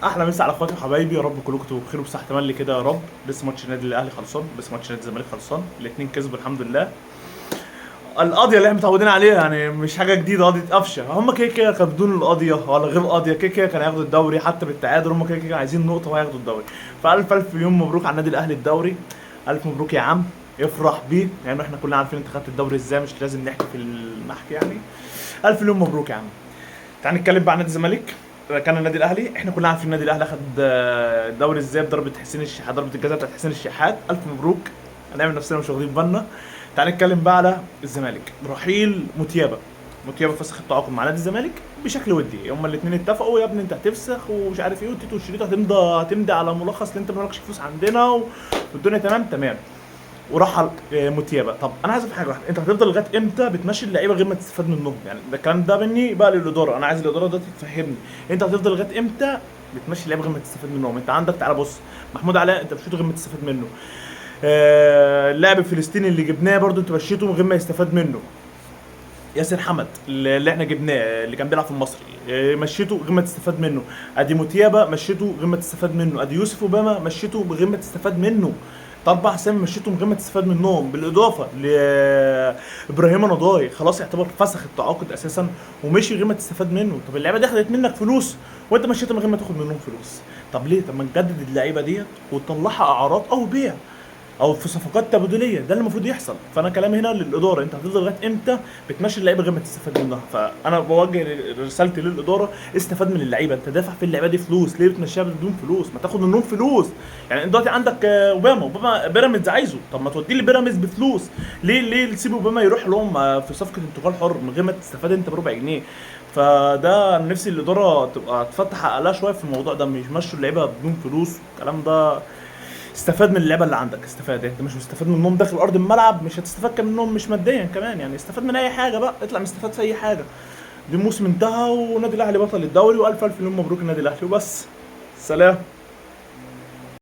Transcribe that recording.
احلى مسا على اخواتي وحبايبي، يا رب كلكم تبقوا بخير وبصحه تملي كده يا رب. لسه ماتش النادي الاهلي خلصان، لسه ماتش نادي الزمالك خلصان، الاثنين كسبوا الحمد لله. القضيه اللي احنا متعودين عليها يعني مش حاجه جديده، قضيه قفشه. هم كده كده كانوا بدون القضيه ولا غير قضيه، كده كده كانوا ياخدوا الدوري حتى بالتعادل. هم كده كده عايزين نقطه وهياخدوا الدوري. فالف الف مليون مبروك على النادي الاهلي الدوري. الف مبروك يا عم، افرح بيه يعني. احنا كلنا عارفين انت خدت الدوري ازاي، مش لازم نحكي في المحكي يعني. الف مليون مبروك يا عم. تعال نتكلم بقى عن نادي الزمالك. كان النادي الاهلي، احنا كلنا عارفين النادي الاهلي اخد الدوري ازاي بضربه حسين الشحات، ضربه الجزاء بتاعت حسين الشحات. الف مبروك، هنعمل نفسنا مش واخدين بالنا. تعال نتكلم بقى على الزمالك. رحيل موتيابا. موتيابا فسخ التعاقد مع نادي الزمالك بشكل ودي. هما الاثنين اتفقوا يا ابني انت هتفسخ ومش عارف ايه، وتيتو وشريط هتمضي على ملخص ان انت مالكش فلوس عندنا والدنيا تمام تمام. ورحل موتيابا. طب انا عايز افهم حاجه واحده، انت هتفضل لغايه امتى بتمشي اللعيبه غير ما تستفاد منهم؟ يعني ده الكلام ده مني بقى للاداره، انا عايز الاداره دلوقتي تفهمني انت هتفضل لغايه امتى بتمشي اللعيبه غير ما تستفاد منهم؟ انت عندك، تعالى بص، محمود علاء انت مشيته غير ما تستفاد منه. اللاعب الفلسطيني اللي جبناه برضو انت مشيته من غير ما يستفاد منه. ياسر حمد اللي احنا جبناه اللي كان بيلعب في المصري، مشيته غير ما تستفاد منه. ادي موتيابا مشيته غير ما تستفاد منه. ادي يوسف اوباما مشيته غير ما تستفاد منه. طلبة حسام مشيتهم غير ما تستفاد منهم، بالاضافه لابراهيم نضاي خلاص يعتبر فسخ التعاقد اساسا ومشي غير ما تستفاد منه. طب اللعيبه دي اخدت منك فلوس وانت مشيتها من غير ما تاخد منهم فلوس. طب ليه؟ طب ما نجدد اللعيبه ديت وتطلعها اعارات او بيع او في صفقات تبادليه، ده اللي المفروض يحصل. فانا كلامي هنا للاداره، انت هتفضل لغايه امتى بتمشي اللعيبه غير ما تستفاد منها؟ فانا بوجه رسالتي للاداره، استفاد من اللعيبه. انت دافع في اللعيبه دي فلوس، ليه بتمشيها بدون فلوس؟ ما تاخد منهم فلوس. يعني انت دلوقتي عندك اوباما بيراميدز عايزه، طب ما توديه لبيراميدز بفلوس. ليه تسيب اوباما يروح لهم في صفقه انتقال حر من غير ما تستفاد انت بربع جنيه؟ فده انا نفسي الاداره تبقى تفتح عقلها شويه في الموضوع ده، مش مشوا اللعيبه بدون فلوس الكلام ده. استفاد من اللعبه اللي عندك، استفاد. انت مش مستفاد منهم داخل ارض الملعب، مش هتستفاد كمان منهم مش ماديا كمان يعني. استفاد من اي حاجه بقى، اطلع مستفاد في اي حاجه. دي الموسم انتهى ونادي الاهلي بطل الدوري، والف الف مليون مبروك النادي الاهلي وبس. سلام.